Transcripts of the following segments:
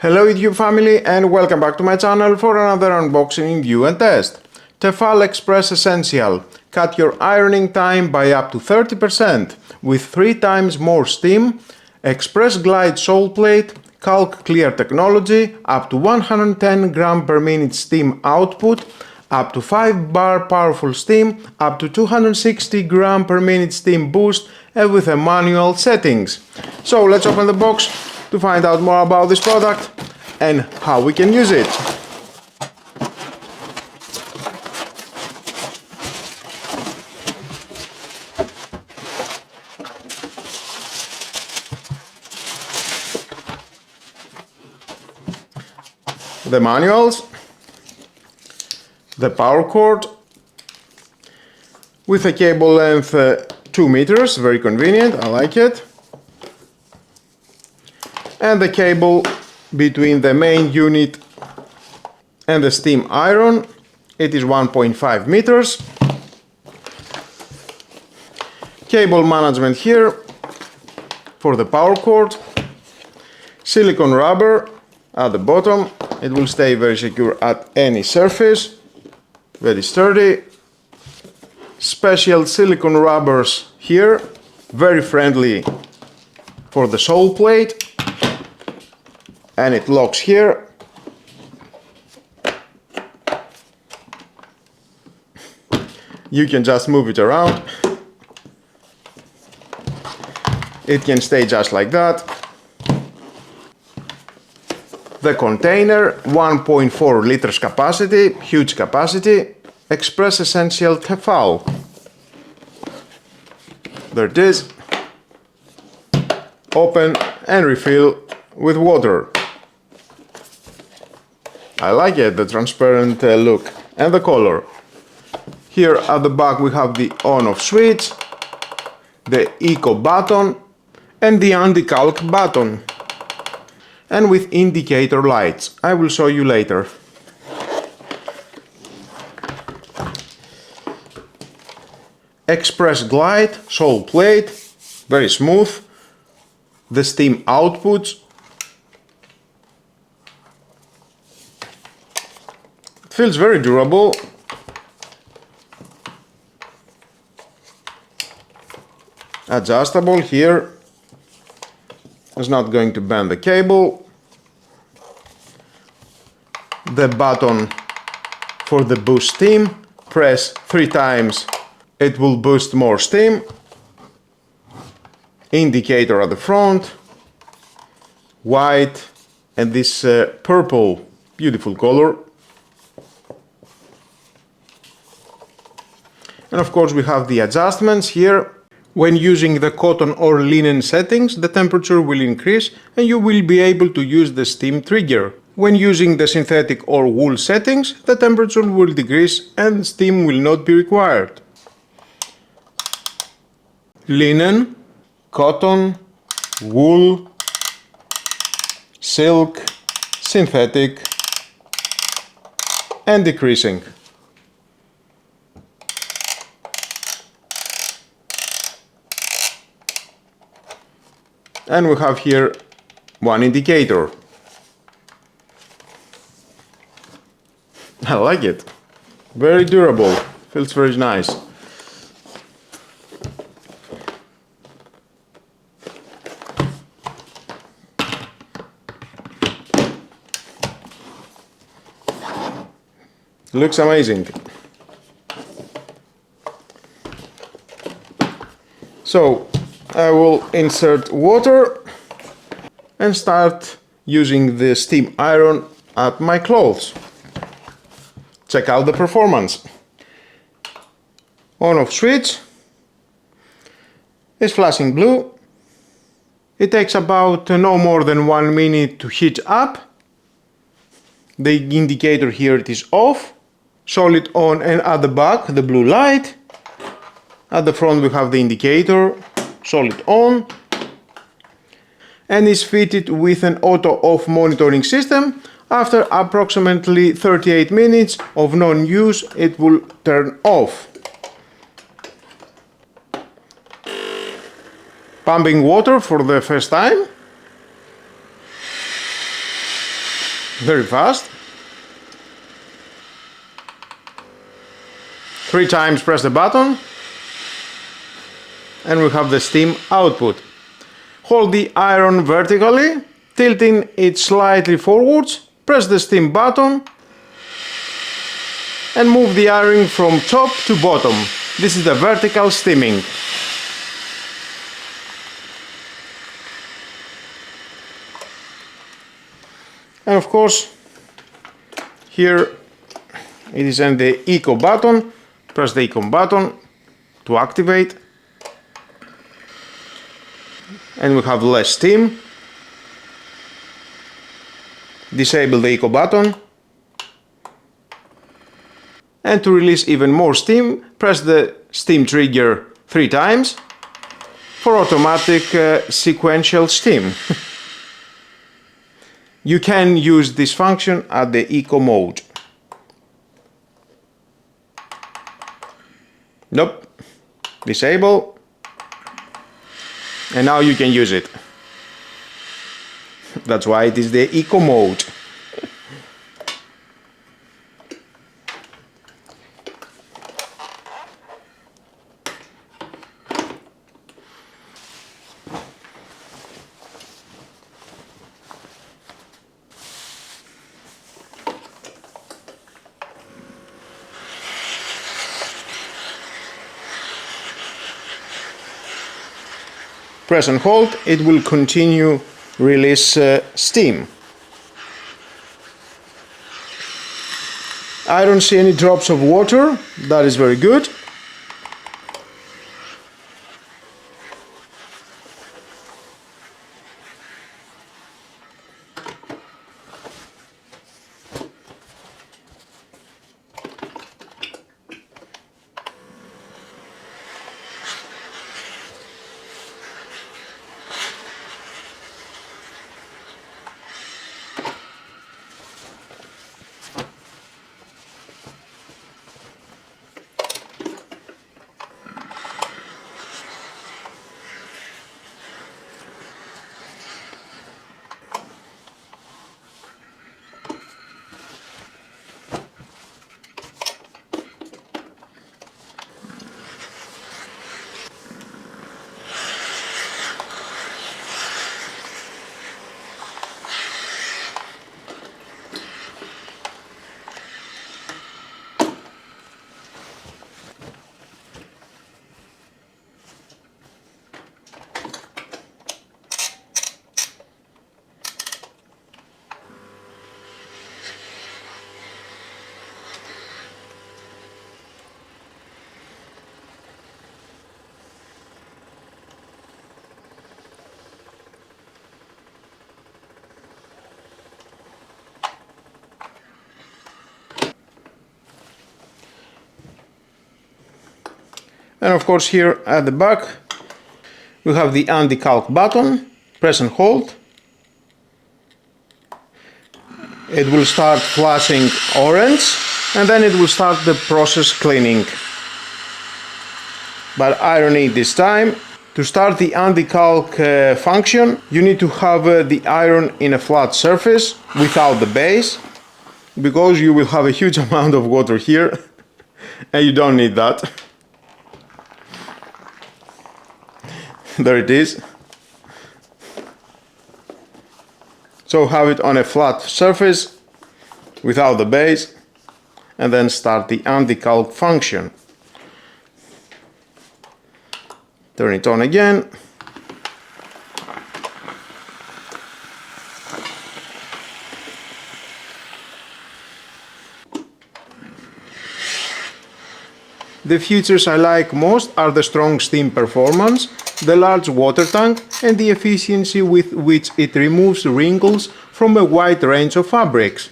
Hello YouTube family and welcome back to my channel for another unboxing, review and test. Tefal Xpress Essential. Cut your ironing time by up to 30% with 3 times more steam. Express Glide sole plate, calc clear technology, up to 110 gram per minute steam output, up to 5 bar powerful steam, up to 260 gram per minute steam boost, and with a manual settings. So let's open the box to find out more about this product and how we can use it. The manuals, the power cord with a cable length 2 meters, very convenient, I like it. And the cable between the main unit and the steam iron, it is 1.5 meters. Cable management here for the power cord. Silicone rubber at the bottom, it will stay very secure at any surface, very sturdy. Special silicone rubbers here, very friendly for the sole plate. And it locks here. You can just move it around. It can stay just like that. The container, 1.4 liters capacity, huge capacity. Express Essential Tefal. There it is. Open and refill with water. I like it, the transparent look and the color. Here at the back we have the on-off switch, the eco button and the anti-calc button, and with indicator lights. I will show you later. Express Glide sole plate, very smooth. The steam outputs. It feels very durable. Adjustable here. It's not going to bend the cable. The button for the boost steam. Press 3 times. It will boost more steam. Indicator at the front. White and this purple, beautiful color. And of course we have the adjustments here. When using the cotton or linen settings, the temperature will increase and you will be able to use the steam trigger. When using the synthetic or wool settings, the temperature will decrease and steam will not be required. Linen, cotton, wool, silk, synthetic and decreasing. And we have here one indicator. I like it. Very durable. Feels very nice. Looks amazing. So I will insert water and start using the steam iron at my clothes. Check out the performance. On-off switch is flashing blue. It takes about no more than 1 minute to heat up. The indicator here, it is off. Solid on, and at the back the blue light. At the front we have the indicator, solid on, and is fitted with an auto off monitoring system. After approximately 38 minutes of non-use, it will turn off. Pumping water for the first time. very fast. 3 times press the button and we have the steam output. Hold the iron vertically, tilting it slightly forwards, press the steam button and move the iron from top to bottom. This is the vertical steaming. And of course, here it is in the eco button. Press the eco button to activate. And we have less steam. Disable the eco button. And to release even more steam, press the steam trigger 3 times for automatic sequential steam. You can use this function at the eco mode. Nope. Disable. And now you can use it. That's why it is the eco mode. Press and hold, it will continue release steam. I don't see any drops of water, that is very good. And of course here at the back we have the anti-calc button. Press and hold. It will start flashing orange and then it will start the process cleaning. But irony this time. To start the anti-calc function you need to have the iron in a flat surface without the base, because you will have a huge amount of water here and you don't need that. There it is. So have it on a flat surface without the base and then start the anti-calc function. Turn it on again. The features I like most are the strong steam performance, the large water tank and the efficiency with which it removes wrinkles from a wide range of fabrics.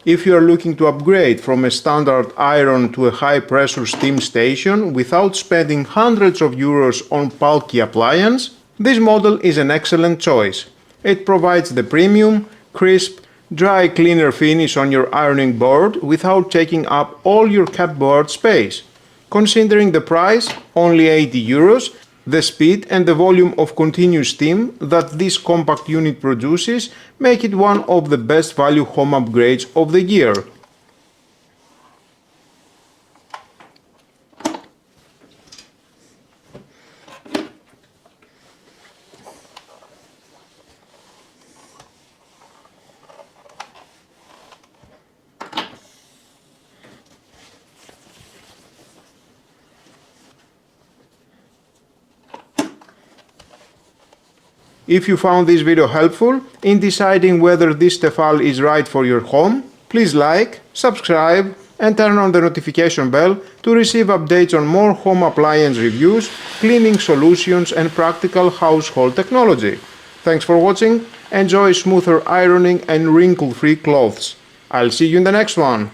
If you are looking to upgrade from a standard iron to a high-pressure steam station without spending hundreds of euros on bulky appliance, This model is an excellent choice. It provides the premium, crisp, dry cleaner finish on your ironing board without taking up all your cupboard space. Considering the price, only €80, the speed and the volume of continuous steam that this compact unit produces make it one of the best value home upgrades of the year. If you found this video helpful in deciding whether this Tefal is right for your home, please like, subscribe and turn on the notification bell to receive updates on more home appliance reviews, cleaning solutions and practical household technology. Thanks for watching, enjoy smoother ironing and wrinkle-free clothes. I'll see you in the next one.